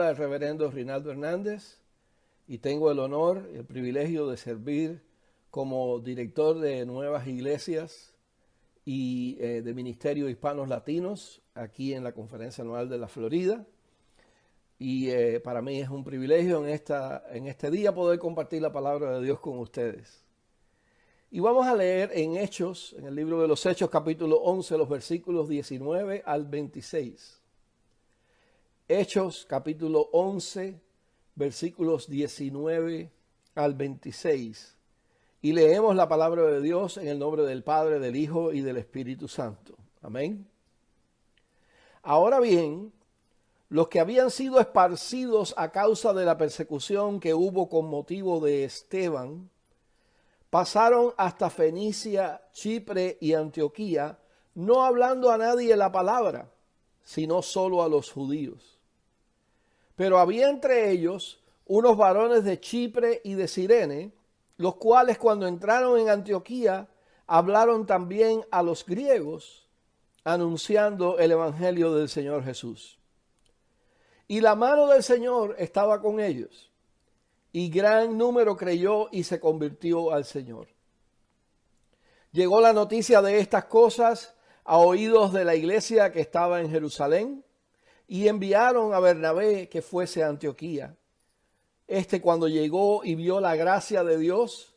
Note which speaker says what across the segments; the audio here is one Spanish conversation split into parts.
Speaker 1: El reverendo Rinaldo Hernández y tengo el honor y el privilegio de servir como director de Nuevas Iglesias y de Ministerio Hispanos Latinos aquí en la Conferencia Anual de la Florida. Y para mí es un privilegio en este día poder compartir la palabra de Dios con ustedes. Y vamos a leer en Hechos, en el libro de los Hechos, capítulo 11, los versículos 19 al 26. Hechos, capítulo 11, versículos 19 al 26. Y leemos la palabra de Dios en el nombre del Padre, del Hijo y del Espíritu Santo. Amén. Ahora bien, los que habían sido esparcidos a causa de la persecución que hubo con motivo de Esteban, pasaron hasta Fenicia, Chipre y Antioquía, no hablando a nadie la palabra, sino solo a los judíos. Pero había entre ellos unos varones de Chipre y de Cirene, los cuales cuando entraron en Antioquía hablaron también a los griegos, anunciando el evangelio del Señor Jesús. Y la mano del Señor estaba con ellos, y gran número creyó y se convirtió al Señor. Llegó la noticia de estas cosas a oídos de la iglesia que estaba en Jerusalén, y enviaron a Bernabé que fuese a Antioquía. Cuando llegó y vio la gracia de Dios,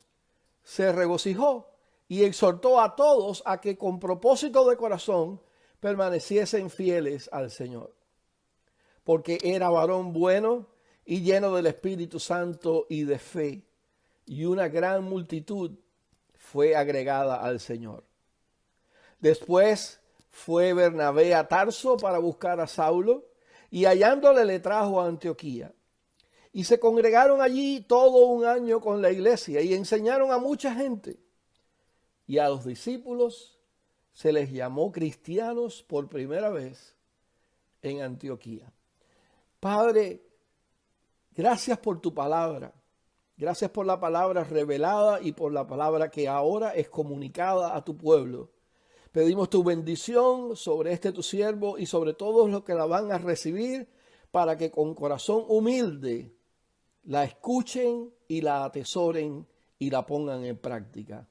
Speaker 1: se regocijó y exhortó a todos a que con propósito de corazón permaneciesen fieles al Señor. Porque era varón bueno y lleno del Espíritu Santo y de fe, y una gran multitud fue agregada al Señor. Después fue Bernabé a Tarso para buscar a Saulo, y hallándole le trajo a Antioquía. Y se congregaron allí todo un año con la iglesia, y enseñaron a mucha gente. Y a los discípulos se les llamó cristianos por primera vez en Antioquía. Padre, gracias por tu palabra. Gracias por la palabra revelada y por la palabra que ahora es comunicada a tu pueblo. Pedimos tu bendición sobre tu siervo y sobre todos los que la van a recibir, para que con corazón humilde la escuchen y la atesoren y la pongan en práctica.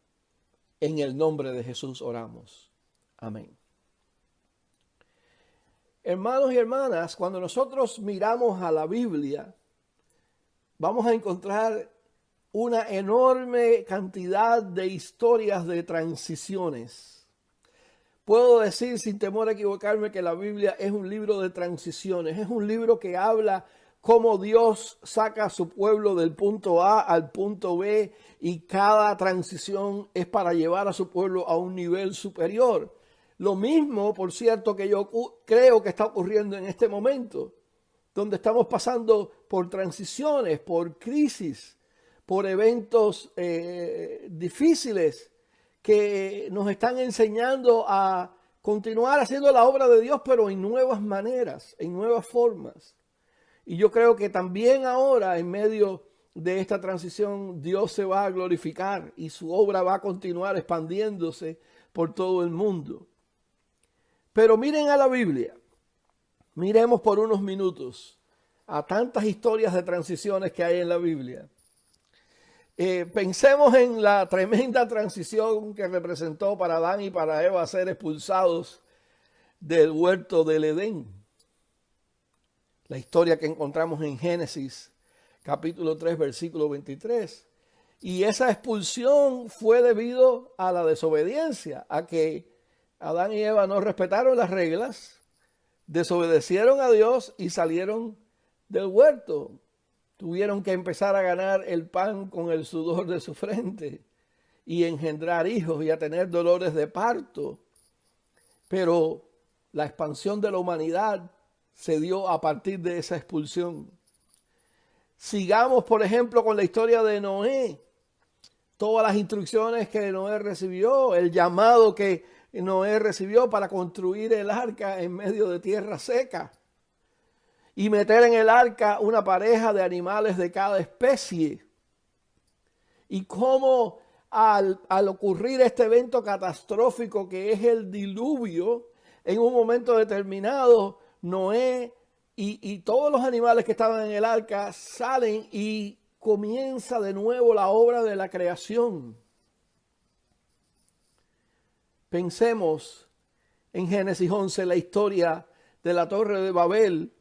Speaker 1: En el nombre de Jesús oramos. Amén. Hermanos y hermanas, cuando nosotros miramos a la Biblia, vamos a encontrar una enorme cantidad de historias de transiciones. Puedo decir sin temor a equivocarme que la Biblia es un libro de transiciones, es un libro que habla cómo Dios saca a su pueblo del punto A al punto B, y cada transición es para llevar a su pueblo a un nivel superior. Lo mismo, por cierto, que yo creo que está ocurriendo en este momento, donde estamos pasando por transiciones, por crisis, por eventos difíciles, que nos están enseñando a continuar haciendo la obra de Dios, pero en nuevas maneras, en nuevas formas. Y yo creo que también ahora, en medio de esta transición, Dios se va a glorificar y su obra va a continuar expandiéndose por todo el mundo. Pero miren a la Biblia, miremos por unos minutos a tantas historias de transiciones que hay en la Biblia. Pensemos en la tremenda transición que representó para Adán y para Eva ser expulsados del huerto del Edén. La historia que encontramos en Génesis, capítulo 3, versículo 23. Y esa expulsión fue debido a la desobediencia, a que Adán y Eva no respetaron las reglas, desobedecieron a Dios y salieron del huerto. Tuvieron que empezar a ganar el pan con el sudor de su frente y engendrar hijos y a tener dolores de parto. Pero la expansión de la humanidad se dio a partir de esa expulsión. Sigamos, por ejemplo, con la historia de Noé. Todas las instrucciones que Noé recibió, el llamado que Noé recibió para construir el arca en medio de tierra seca. Y meter en el arca una pareja de animales de cada especie. Y cómo al ocurrir este evento catastrófico que es el diluvio, en un momento determinado, Noé y todos los animales que estaban en el arca salen y comienza de nuevo la obra de la creación. Pensemos en Génesis 11, la historia de la Torre de Babel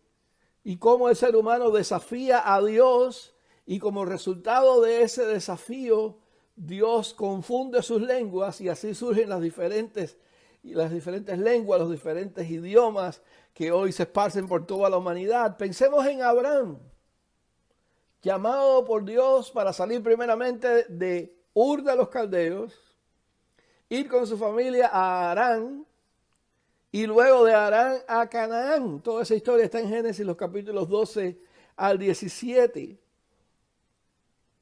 Speaker 1: y cómo el ser humano desafía a Dios y como resultado de ese desafío, Dios confunde sus lenguas y así surgen las diferentes lenguas, los diferentes idiomas que hoy se esparcen por toda la humanidad. Pensemos en Abraham, llamado por Dios para salir primeramente de Ur de los Caldeos, ir con su familia a Harán y luego de Harán a Canaán. Toda esa historia está en Génesis, los capítulos 12 al 17.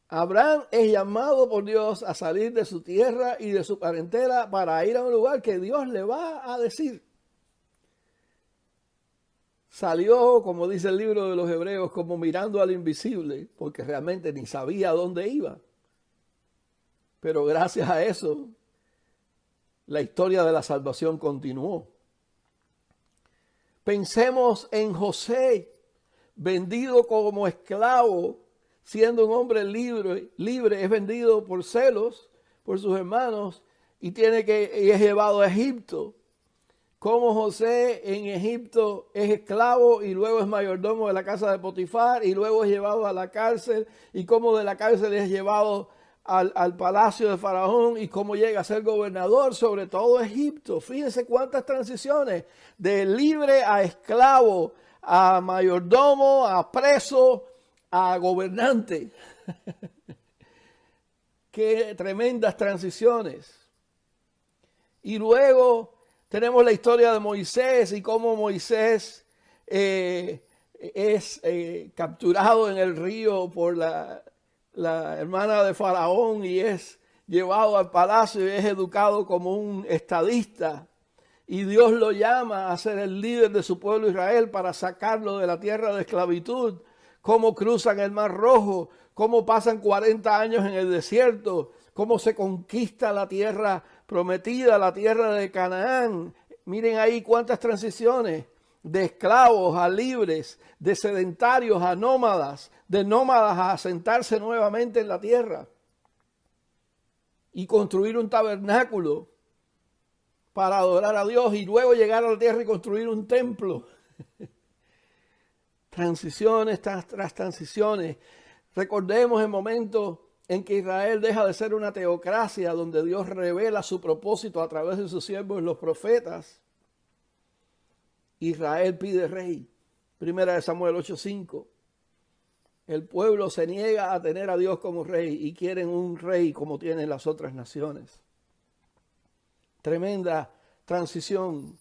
Speaker 1: Abraham es llamado por Dios a salir de su tierra y de su parentela para ir a un lugar que Dios le va a decir. Salió, como dice el libro de los Hebreos, como mirando al invisible, porque realmente ni sabía dónde iba. Pero gracias a eso, la historia de la salvación continuó. Pensemos en José, vendido como esclavo, siendo un hombre libre, es vendido por celos, por sus hermanos, y es llevado a Egipto. Como José en Egipto es esclavo y luego es mayordomo de la casa de Potifar y luego es llevado a la cárcel y como de la cárcel es llevado al palacio de Faraón y cómo llega a ser gobernador sobre todo Egipto. Fíjense cuántas transiciones de libre a esclavo, a mayordomo, a preso, a gobernante. Qué tremendas transiciones. Y luego tenemos la historia de Moisés y cómo Moisés es capturado en el río por la hermana de Faraón y es llevado al palacio y es educado como un estadista. Y Dios lo llama a ser el líder de su pueblo Israel para sacarlo de la tierra de esclavitud. Cómo cruzan el Mar Rojo, cómo pasan 40 años en el desierto, cómo se conquista la tierra prometida, la tierra de Canaán. Miren ahí cuántas transiciones, de esclavos a libres, de sedentarios a nómadas, de nómadas a asentarse nuevamente en la tierra y construir un tabernáculo para adorar a Dios y luego llegar a la tierra y construir un templo. Transiciones tras transiciones. Recordemos el momento en que Israel deja de ser una teocracia donde Dios revela su propósito a través de sus siervos los profetas. Israel pide rey. Primera de Samuel 8:5. El pueblo se niega a tener a Dios como rey y quieren un rey como tienen las otras naciones. Tremenda transición.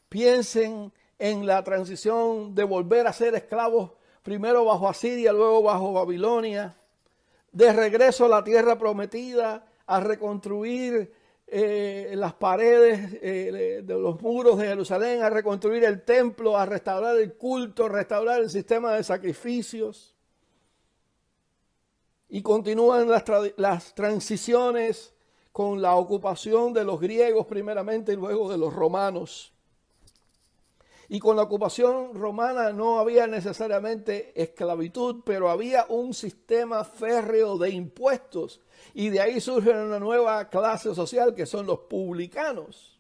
Speaker 1: Piensen en la transición de volver a ser esclavos, primero bajo Asiria, luego bajo Babilonia, de regreso a la tierra prometida, a reconstruir las paredes de los muros de Jerusalén, a reconstruir el templo, a restaurar el culto, a restaurar el sistema de sacrificios. Y continúan las transiciones con la ocupación de los griegos primeramente y luego de los romanos. Y con la ocupación romana no había necesariamente esclavitud, pero había un sistema férreo de impuestos. Y de ahí surge una nueva clase social que son los publicanos.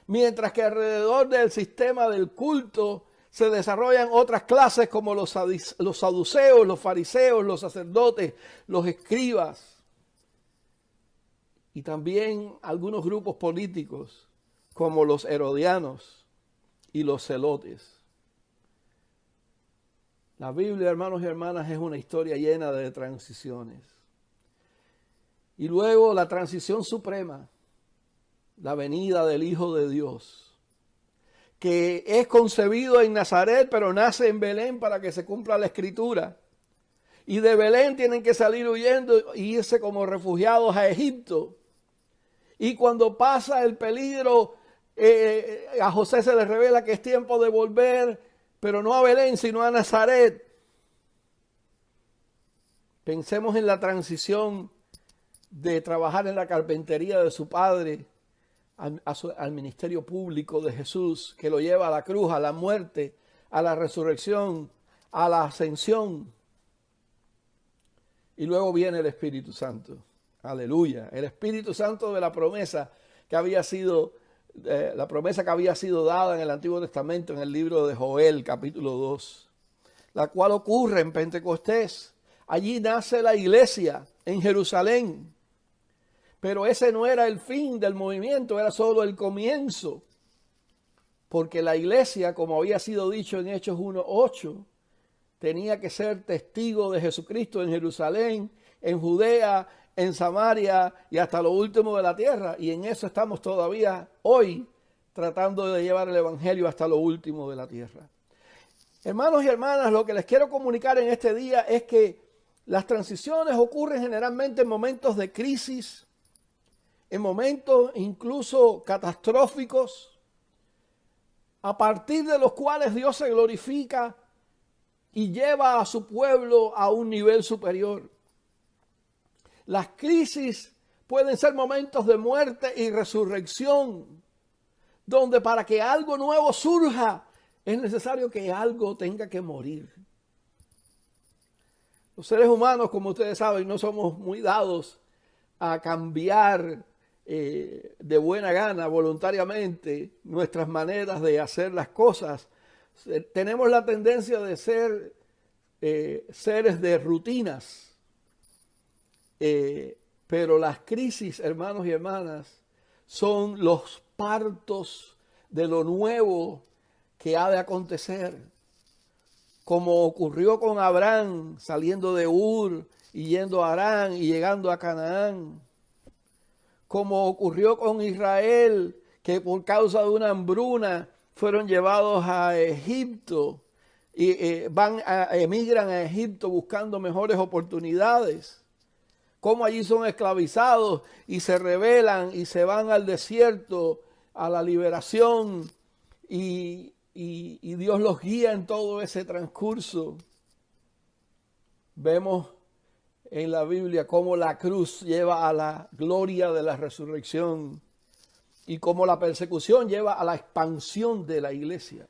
Speaker 1: Mientras que alrededor del sistema del culto se desarrollan otras clases como los saduceos, los fariseos, los sacerdotes, los escribas. Y también algunos grupos políticos como los herodianos y los celotes. La Biblia, hermanos y hermanas, es una historia llena de transiciones. Y luego la transición suprema, la venida del Hijo de Dios, que es concebido en Nazaret, pero nace en Belén para que se cumpla la Escritura. Y de Belén tienen que salir huyendo y irse como refugiados a Egipto. Y cuando pasa el peligro, a José se le revela que es tiempo de volver, pero no a Belén, sino a Nazaret. Pensemos en la transición de trabajar en la carpintería de su padre al ministerio público de Jesús, que lo lleva a la cruz, a la muerte, a la resurrección, a la ascensión. Y luego viene el Espíritu Santo. Aleluya. El Espíritu Santo de la promesa que había sido dada en el Antiguo Testamento, en el libro de Joel, capítulo 2, la cual ocurre en Pentecostés. Allí nace la iglesia en Jerusalén. Pero ese no era el fin del movimiento, era solo el comienzo. Porque la iglesia, como había sido dicho en Hechos 1:8, tenía que ser testigo de Jesucristo en Jerusalén, en Judea, en Samaria y hasta lo último de la tierra. Y en eso estamos todavía hoy, tratando de llevar el evangelio hasta lo último de la tierra. Hermanos y hermanas, lo que les quiero comunicar en este día es que las transiciones ocurren generalmente en momentos de crisis, en momentos incluso catastróficos, a partir de los cuales Dios se glorifica y lleva a su pueblo a un nivel superior. Las crisis pueden ser momentos de muerte y resurrección, donde para que algo nuevo surja, es necesario que algo tenga que morir. Los seres humanos, como ustedes saben, no somos muy dados a cambiar de buena gana, voluntariamente, nuestras maneras de hacer las cosas. Tenemos la tendencia de ser seres de rutinas. Pero las crisis, hermanos y hermanas, son los partos de lo nuevo que ha de acontecer. Como ocurrió con Abraham saliendo de Ur y yendo a Harán y llegando a Canaán. Como ocurrió con Israel, que por causa de una hambruna fueron llevados a Egipto y emigran a Egipto buscando mejores oportunidades. Cómo allí son esclavizados y se rebelan y se van al desierto, a la liberación, y Dios los guía en todo ese transcurso. Vemos en la Biblia cómo la cruz lleva a la gloria de la resurrección y cómo la persecución lleva a la expansión de la iglesia.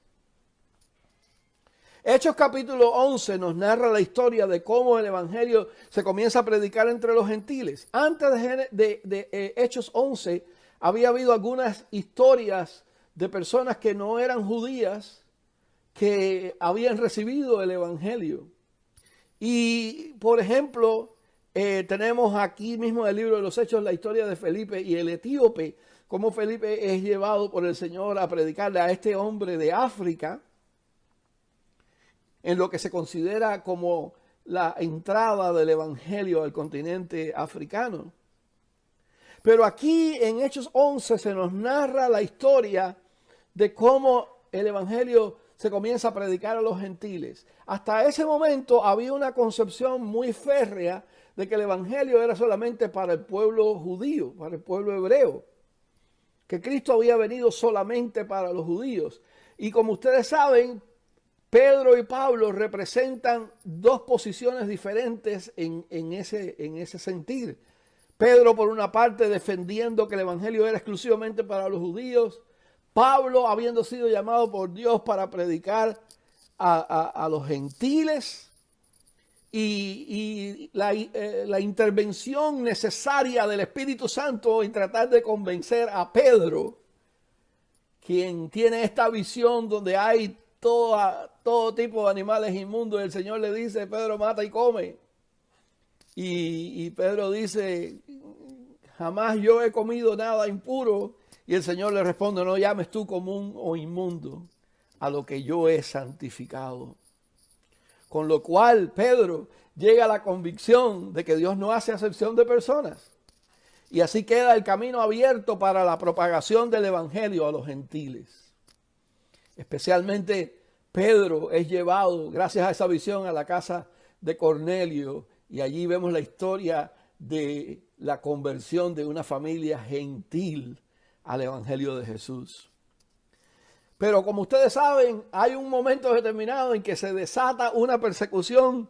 Speaker 1: Hechos capítulo 11 nos narra la historia de cómo el evangelio se comienza a predicar entre los gentiles. Antes de Hechos 11 había habido algunas historias de personas que no eran judías que habían recibido el evangelio. Y por ejemplo, tenemos aquí mismo en el libro de los Hechos la historia de Felipe y el etíope, cómo Felipe es llevado por el Señor a predicarle a este hombre de África, en lo que se considera como la entrada del evangelio al continente africano. Pero aquí en Hechos 11 se nos narra la historia de cómo el evangelio se comienza a predicar a los gentiles. Hasta ese momento había una concepción muy férrea de que el evangelio era solamente para el pueblo judío, para el pueblo hebreo, que Cristo había venido solamente para los judíos. Y como ustedes saben, Pedro y Pablo representan dos posiciones diferentes en ese sentir. Pedro, por una parte, defendiendo que el evangelio era exclusivamente para los judíos. Pablo, habiendo sido llamado por Dios para predicar a los gentiles. Y la intervención necesaria del Espíritu Santo en tratar de convencer a Pedro, quien tiene esta visión donde hay todo tipo de animales inmundos. El Señor le dice: Pedro, mata y come. Y Pedro dice: jamás yo he comido nada impuro. Y el Señor le responde: no llames tú común o inmundo a lo que yo he santificado. Con lo cual Pedro llega a la convicción de que Dios no hace acepción de personas. Y así queda el camino abierto para la propagación del evangelio a los gentiles. Especialmente Pedro es llevado, gracias a esa visión, a la casa de Cornelio, y allí vemos la historia de la conversión de una familia gentil al evangelio de Jesús. Pero como ustedes saben, hay un momento determinado en que se desata una persecución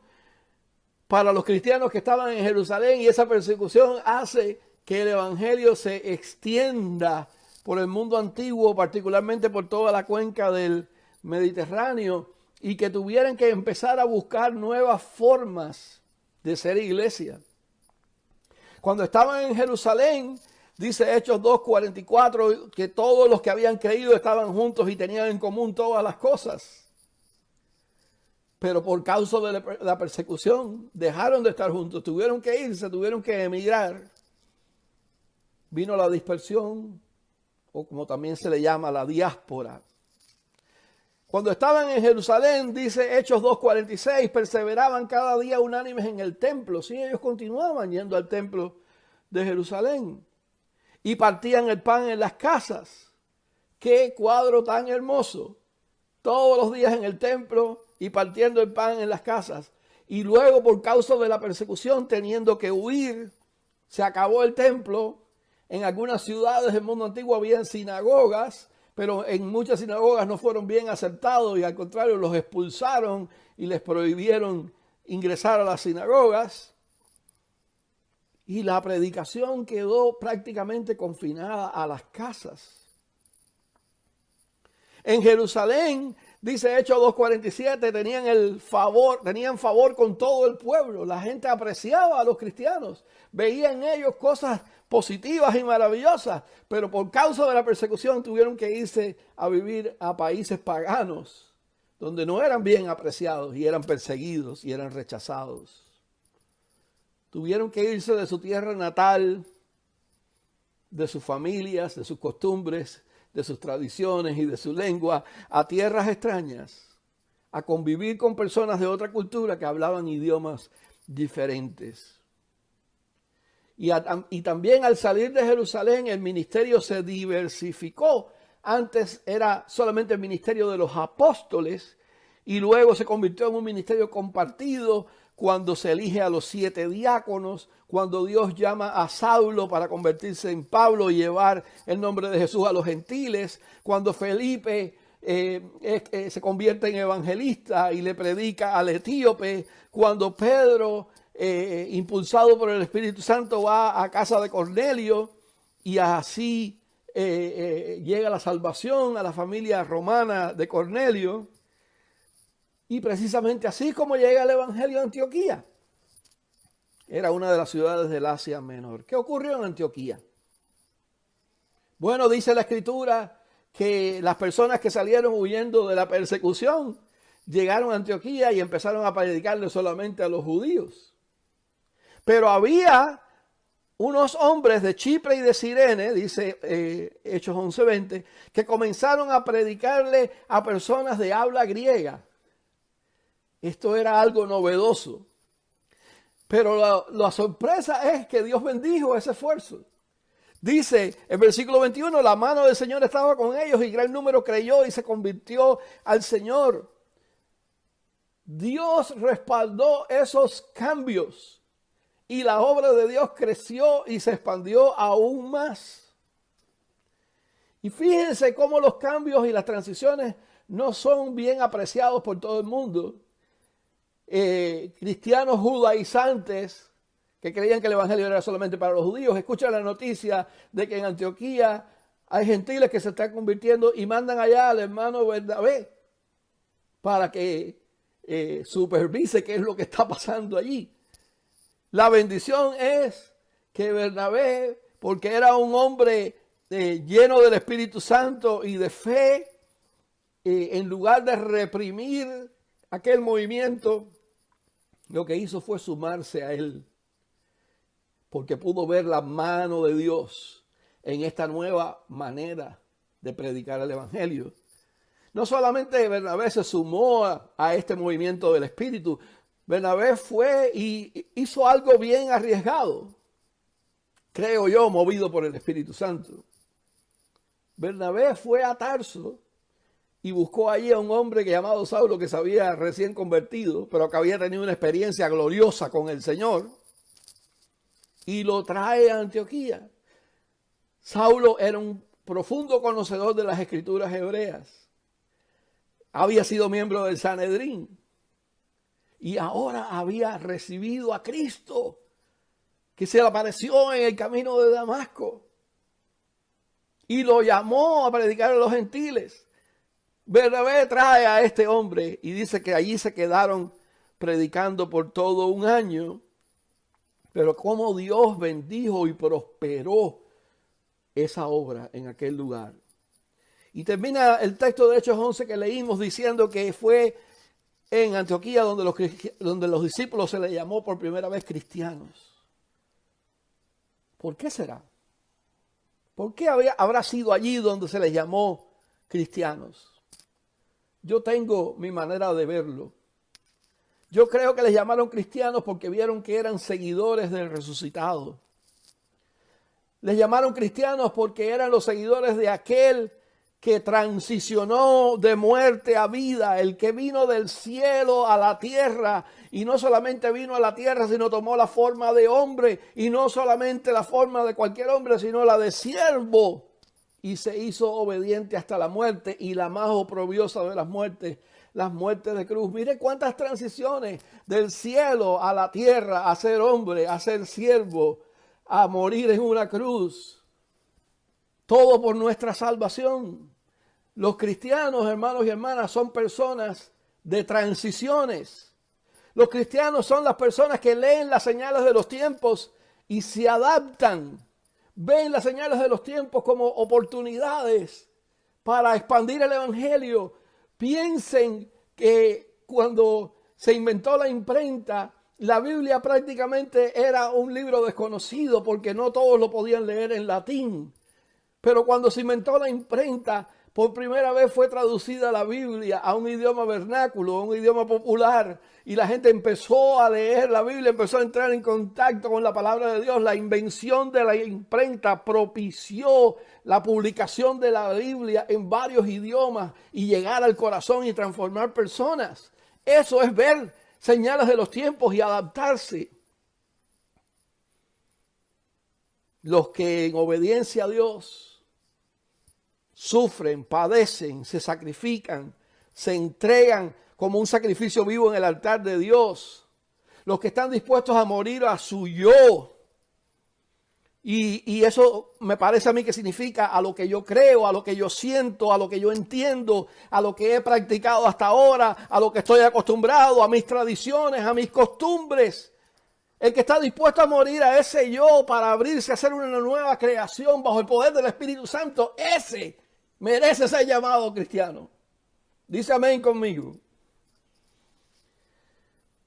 Speaker 1: para los cristianos que estaban en Jerusalén, y esa persecución hace que el evangelio se extienda por el mundo antiguo, particularmente por toda la cuenca del Mediterráneo, y que tuvieran que empezar a buscar nuevas formas de ser iglesia. Cuando estaban en Jerusalén, dice Hechos 2:44, que todos los que habían creído estaban juntos y tenían en común todas las cosas. Pero por causa de la persecución, dejaron de estar juntos, tuvieron que irse, tuvieron que emigrar. Vino la dispersión, o como también se le llama, la diáspora. Cuando estaban en Jerusalén, dice Hechos 2:46, perseveraban cada día unánimes en el templo. Sí, ellos continuaban yendo al templo de Jerusalén. Y partían el pan en las casas. ¡Qué cuadro tan hermoso! Todos los días en el templo y partiendo el pan en las casas. Y luego, por causa de la persecución, teniendo que huir, se acabó el templo. En algunas ciudades del mundo antiguo había sinagogas, pero en muchas sinagogas no fueron bien aceptados y al contrario los expulsaron y les prohibieron ingresar a las sinagogas. Y la predicación quedó prácticamente confinada a las casas. En Jerusalén, dice Hechos 2:47, tenían favor con todo el pueblo. La gente apreciaba a los cristianos, veía en ellos cosas positivas y maravillosas, pero por causa de la persecución tuvieron que irse a vivir a países paganos, donde no eran bien apreciados y eran perseguidos y eran rechazados. Tuvieron que irse de su tierra natal, de sus familias, de sus costumbres, de sus tradiciones y de su lengua, a tierras extrañas, a convivir con personas de otra cultura que hablaban idiomas diferentes. Y también al salir de Jerusalén el ministerio se diversificó. Antes era solamente el ministerio de los apóstoles y luego se convirtió en un ministerio compartido cuando se elige a los 7 diáconos, cuando Dios llama a Saulo para convertirse en Pablo y llevar el nombre de Jesús a los gentiles, cuando Felipe se convierte en evangelista y le predica al etíope, cuando Pedro, impulsado por el Espíritu Santo, va a casa de Cornelio y así llega la salvación a la familia romana de Cornelio. Y precisamente así como llega el evangelio a Antioquía. Era una de las ciudades del Asia Menor. ¿Qué ocurrió en Antioquía? Bueno, dice la Escritura que las personas que salieron huyendo de la persecución llegaron a Antioquía y empezaron a predicarle solamente a los judíos. Pero había unos hombres de Chipre y de Cirene, dice Hechos 11:20, que comenzaron a predicarle a personas de habla griega. Esto era algo novedoso. Pero la sorpresa es que Dios bendijo ese esfuerzo. Dice en versículo 21, la mano del Señor estaba con ellos y gran número creyó y se convirtió al Señor. Dios respaldó esos cambios y la obra de Dios creció y se expandió aún más. Y fíjense cómo los cambios y las transiciones no son bien apreciados por todo el mundo. Cristianos judaizantes que creían que el evangelio era solamente para los judíos, escuchan la noticia de que en Antioquía hay gentiles que se están convirtiendo y mandan allá al hermano Bernabé para que supervise qué es lo que está pasando allí. La bendición es que Bernabé, porque era un hombre lleno del Espíritu Santo y de fe, en lugar de reprimir aquel movimiento, lo que hizo fue sumarse a él, porque pudo ver la mano de Dios en esta nueva manera de predicar el evangelio. No solamente Bernabé se sumó a este movimiento del Espíritu, Bernabé fue y hizo algo bien arriesgado, creo yo, movido por el Espíritu Santo. Bernabé fue a Tarso y buscó allí a un hombre llamado Saulo que se había recién convertido, pero que había tenido una experiencia gloriosa con el Señor, y lo trae a Antioquía. Saulo era un profundo conocedor de las Escrituras hebreas. Había sido miembro del Sanedrín y ahora había recibido a Cristo, que se le apareció en el camino de Damasco y lo llamó a predicar a los gentiles. Bernabé trae a este hombre y dice que allí se quedaron predicando por todo un año, pero cómo Dios bendijo y prosperó esa obra en aquel lugar. Y termina el texto de Hechos 11 que leímos diciendo que fue en Antioquía donde los discípulos se les llamó por primera vez cristianos. ¿Por qué será? ¿Por qué habrá sido allí donde se les llamó cristianos? Yo tengo mi manera de verlo. Yo creo que les llamaron cristianos porque vieron que eran seguidores del resucitado. Les llamaron cristianos porque eran los seguidores de aquel que transicionó de muerte a vida, el que vino del cielo a la tierra, y no solamente vino a la tierra, sino tomó la forma de hombre, y no solamente la forma de cualquier hombre, sino la de siervo, y se hizo obediente hasta la muerte, y la más oprobiosa de las muertes de cruz. Mire cuántas transiciones del cielo a la tierra, a ser hombre, a ser siervo, a morir en una cruz. Todo por nuestra salvación. Los cristianos, hermanos y hermanas, son personas de transiciones. Los cristianos son las personas que leen las señales de los tiempos y se adaptan. Ven las señales de los tiempos como oportunidades para expandir el evangelio. Piensen que cuando se inventó la imprenta, la Biblia prácticamente era un libro desconocido porque no todos lo podían leer en latín. Pero cuando se inventó la imprenta, por primera vez fue traducida la Biblia a un idioma vernáculo, a un idioma popular, y la gente empezó a leer la Biblia, empezó a entrar en contacto con la palabra de Dios. La invención de la imprenta propició la publicación de la Biblia en varios idiomas y llegar al corazón y transformar personas. Eso es ver señales de los tiempos y adaptarse. Los que en obediencia a Dios sufren, padecen, se sacrifican, se entregan como un sacrificio vivo en el altar de Dios. Los que están dispuestos a morir a su yo. Y eso me parece a mí que significa a lo que yo creo, a lo que yo siento, a lo que yo entiendo, a lo que he practicado hasta ahora, a lo que estoy acostumbrado, a mis tradiciones, a mis costumbres. El que está dispuesto a morir a ese yo para abrirse a hacer una nueva creación bajo el poder del Espíritu Santo, ese merece ser llamado cristiano. Dice amén conmigo.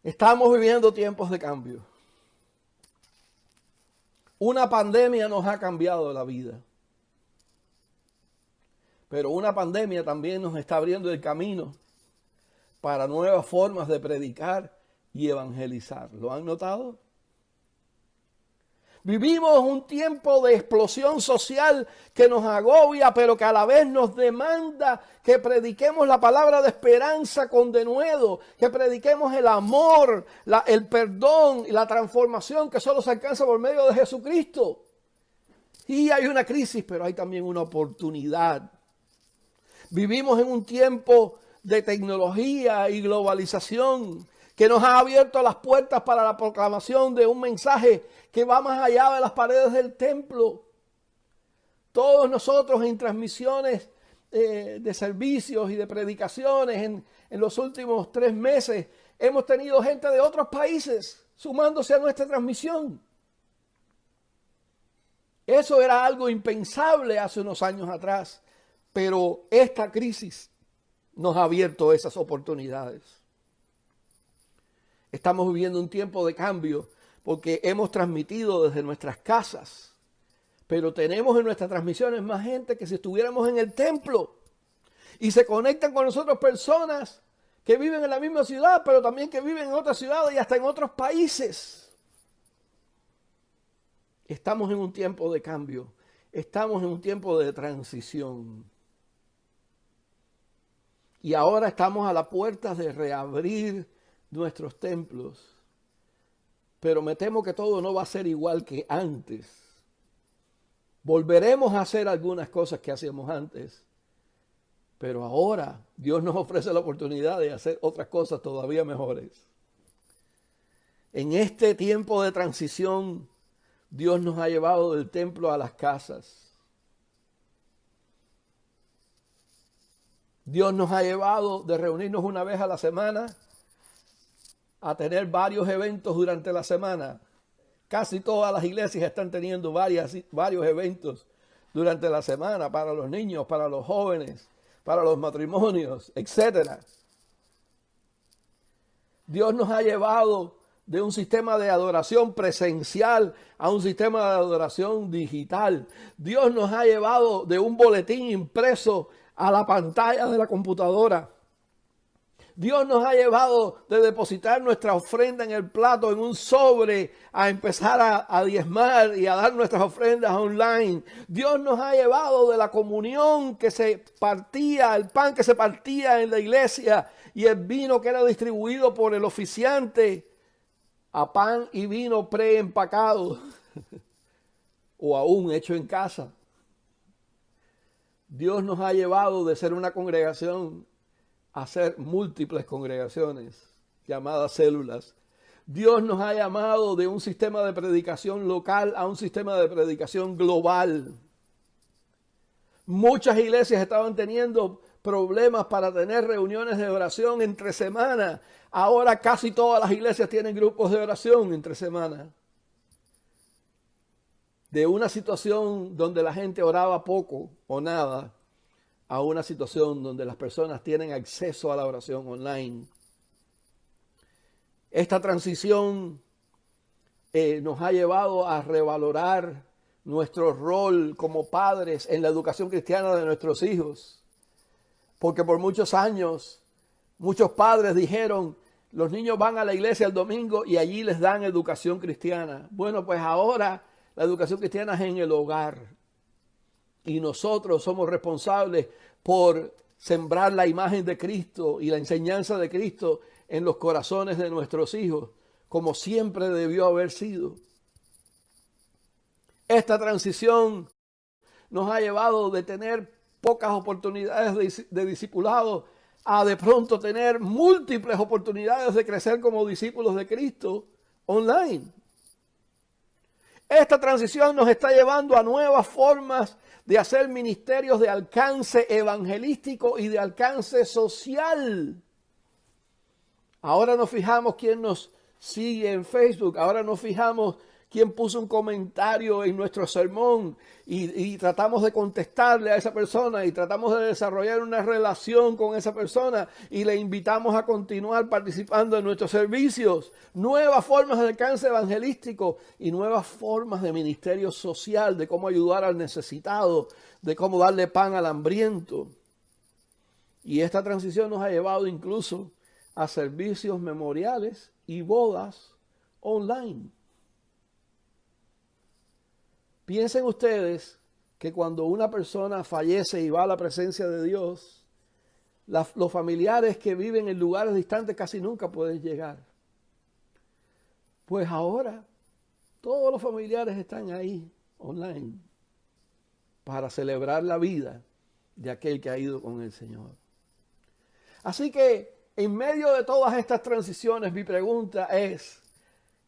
Speaker 1: Estamos viviendo tiempos de cambio. Una pandemia nos ha cambiado la vida. Pero una pandemia también nos está abriendo el camino para nuevas formas de predicar y evangelizar. ¿Lo han notado? Vivimos un tiempo de explosión social que nos agobia, pero que a la vez nos demanda que prediquemos la palabra de esperanza con denuedo, que prediquemos el amor, el perdón y la transformación que solo se alcanza por medio de Jesucristo. Y hay una crisis, pero hay también una oportunidad. Vivimos en un tiempo de tecnología y globalización que nos ha abierto las puertas para la proclamación de un mensaje que va más allá de las paredes del templo. Todos nosotros en transmisiones de servicios y de predicaciones en los últimos 3 meses hemos tenido gente de otros países sumándose a nuestra transmisión. Eso era algo impensable hace unos años atrás, pero esta crisis nos ha abierto esas oportunidades. Estamos viviendo un tiempo de cambio porque hemos transmitido desde nuestras casas, pero tenemos en nuestras transmisiones más gente que si estuviéramos en el templo, y se conectan con nosotros personas que viven en la misma ciudad, pero también que viven en otras ciudades y hasta en otros países. Estamos en un tiempo de cambio, estamos en un tiempo de transición. Y ahora estamos a la puerta de reabrir nuestros templos. Pero me temo que todo no va a ser igual que antes. Volveremos a hacer algunas cosas que hacíamos antes. Pero ahora Dios nos ofrece la oportunidad de hacer otras cosas todavía mejores. En este tiempo de transición, Dios nos ha llevado del templo a las casas. Dios nos ha llevado de reunirnos una vez a la semana a tener varios eventos durante la semana. Casi todas las iglesias están teniendo varios eventos durante la semana para los niños, para los jóvenes, para los matrimonios, etc. Dios nos ha llevado de un sistema de adoración presencial a un sistema de adoración digital. Dios nos ha llevado de un boletín impreso a la pantalla de la computadora. Dios nos ha llevado de depositar nuestra ofrenda en el plato, en un sobre, a empezar a diezmar y a dar nuestras ofrendas online. Dios nos ha llevado de la comunión que se partía, el pan que se partía en la iglesia y el vino que era distribuido por el oficiante, a pan y vino preempacado o aún hecho en casa. Dios nos ha llevado de ser una congregación a ser múltiples congregaciones llamadas células. Dios nos ha llamado de un sistema de predicación local a un sistema de predicación global. Muchas iglesias estaban teniendo problemas para tener reuniones de oración entre semana. Ahora casi todas las iglesias tienen grupos de oración entre semana. De una situación donde la gente oraba poco o nada, a una situación donde las personas tienen acceso a la oración online. Esta transición nos ha llevado a revalorar nuestro rol como padres en la educación cristiana de nuestros hijos. Porque por muchos años, muchos padres dijeron, los niños van a la iglesia el domingo y allí les dan educación cristiana. Bueno, pues ahora la educación cristiana es en el hogar. Y nosotros somos responsables por sembrar la imagen de Cristo y la enseñanza de Cristo en los corazones de nuestros hijos, como siempre debió haber sido. Esta transición nos ha llevado de tener pocas oportunidades de discipulado a de pronto tener múltiples oportunidades de crecer como discípulos de Cristo online. Esta transición nos está llevando a nuevas formas de hacer ministerios de alcance evangelístico y de alcance social. Ahora nos fijamos quién nos sigue en Facebook, ahora nos fijamos quién puso un comentario en nuestro sermón y tratamos de contestarle a esa persona y tratamos de desarrollar una relación con esa persona y le invitamos a continuar participando en nuestros servicios. Nuevas formas de alcance evangelístico y nuevas formas de ministerio social, de cómo ayudar al necesitado, de cómo darle pan al hambriento. Y esta transición nos ha llevado incluso a servicios memoriales y bodas online. Piensen ustedes que cuando una persona fallece y va a la presencia de Dios, los familiares que viven en lugares distantes casi nunca pueden llegar. Pues ahora todos los familiares están ahí online para celebrar la vida de aquel que ha ido con el Señor. Así que en medio de todas estas transiciones, mi pregunta es,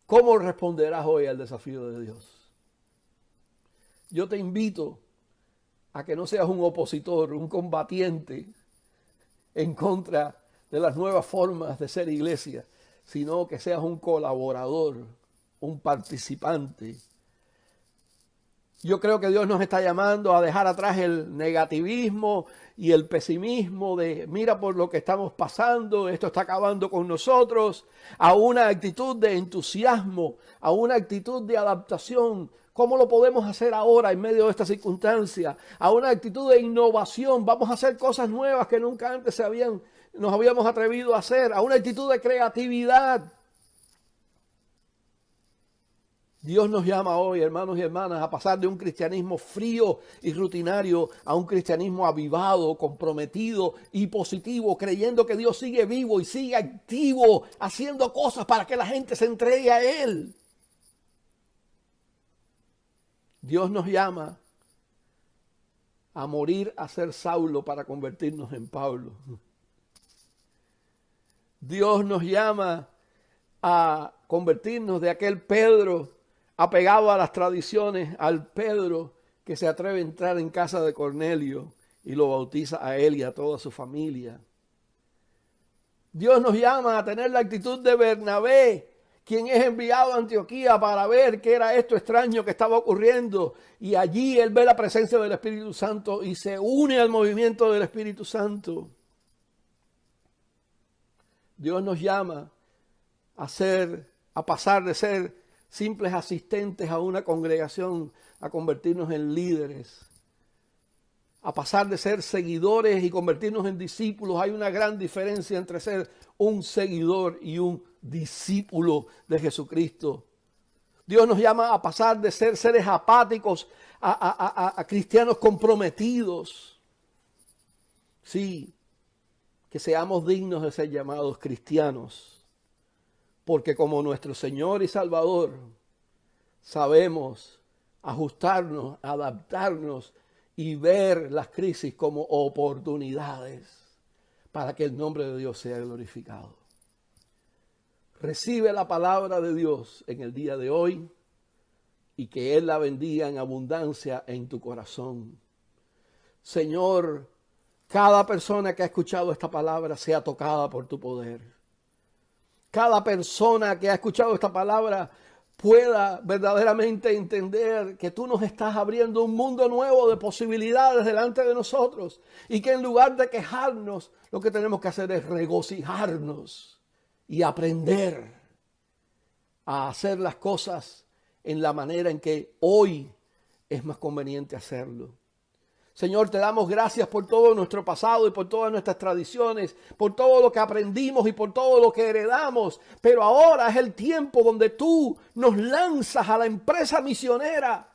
Speaker 1: ¿cómo responderás hoy al desafío de Dios? Yo te invito a que no seas un opositor, un combatiente en contra de las nuevas formas de ser iglesia, sino que seas un colaborador, un participante. Yo creo que Dios nos está llamando a dejar atrás el negativismo y el pesimismo de mira por lo que estamos pasando, esto está acabando con nosotros, a una actitud de entusiasmo, a una actitud de adaptación. ¿Cómo lo podemos hacer ahora en medio de esta circunstancia? A una actitud de innovación. Vamos a hacer cosas nuevas que nunca antes nos habíamos atrevido a hacer. A una actitud de creatividad. Dios nos llama hoy, hermanos y hermanas, a pasar de un cristianismo frío y rutinario a un cristianismo avivado, comprometido y positivo, creyendo que Dios sigue vivo y sigue activo, haciendo cosas para que la gente se entregue a Él. Dios nos llama a morir a ser Saulo para convertirnos en Pablo. Dios nos llama a convertirnos de aquel Pedro apegado a las tradiciones, al Pedro que se atreve a entrar en casa de Cornelio y lo bautiza a él y a toda su familia. Dios nos llama a tener la actitud de Bernabé, quien es enviado a Antioquía para ver qué era esto extraño que estaba ocurriendo. Y allí él ve la presencia del Espíritu Santo y se une al movimiento del Espíritu Santo. Dios nos llama a pasar de ser simples asistentes a una congregación, a convertirnos en líderes, a pasar de ser seguidores y convertirnos en discípulos. Hay una gran diferencia entre ser un seguidor y un discípulo de Jesucristo. Dios nos llama a pasar de ser seres apáticos a cristianos comprometidos. Sí, que seamos dignos de ser llamados cristianos, porque como nuestro Señor y Salvador sabemos ajustarnos, adaptarnos y ver las crisis como oportunidades para que el nombre de Dios sea glorificado. Recibe la palabra de Dios en el día de hoy y que Él la bendiga en abundancia en tu corazón. Señor, cada persona que ha escuchado esta palabra sea tocada por tu poder. Cada persona que ha escuchado esta palabra pueda verdaderamente entender que tú nos estás abriendo un mundo nuevo de posibilidades delante de nosotros y que en lugar de quejarnos, lo que tenemos que hacer es regocijarnos y aprender a hacer las cosas en la manera en que hoy es más conveniente hacerlo. Señor, te damos gracias por todo nuestro pasado y por todas nuestras tradiciones, por todo lo que aprendimos y por todo lo que heredamos. Pero ahora es el tiempo donde tú nos lanzas a la empresa misionera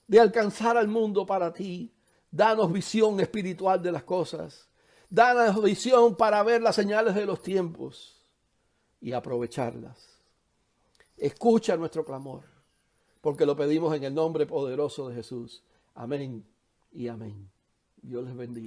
Speaker 1: de alcanzar al mundo para ti. Danos visión espiritual de las cosas. Danos visión para ver las señales de los tiempos y aprovecharlas. Escucha nuestro clamor, porque lo pedimos en el nombre poderoso de Jesús. Amén y amén. Dios les bendiga.